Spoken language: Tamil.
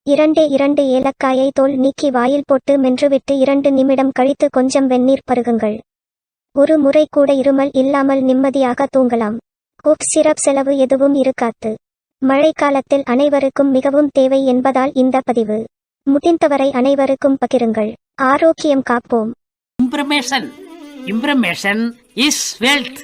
2 ஏலக்காயை தோல் நீக்கி வாயில் போட்டு மென்றுவிட்டு 2 நிமிடம் கழித்து கொஞ்சம் வெந்நீர் பருகுங்கள். ஒரு முறை கூட இருமல் இல்லாமல் நிம்மதியாக தூங்கலாம். கோப் சிரப் செலவு எதுவும் இருக்காது. மழைக்காலத்தில் அனைவருக்கும் மிகவும் தேவை என்பதால் இந்த பதிவு. முடிந்தவரை அனைவருக்கும் பகிருங்கள். ஆரோக்கியம் காப்போம். Information is wealth.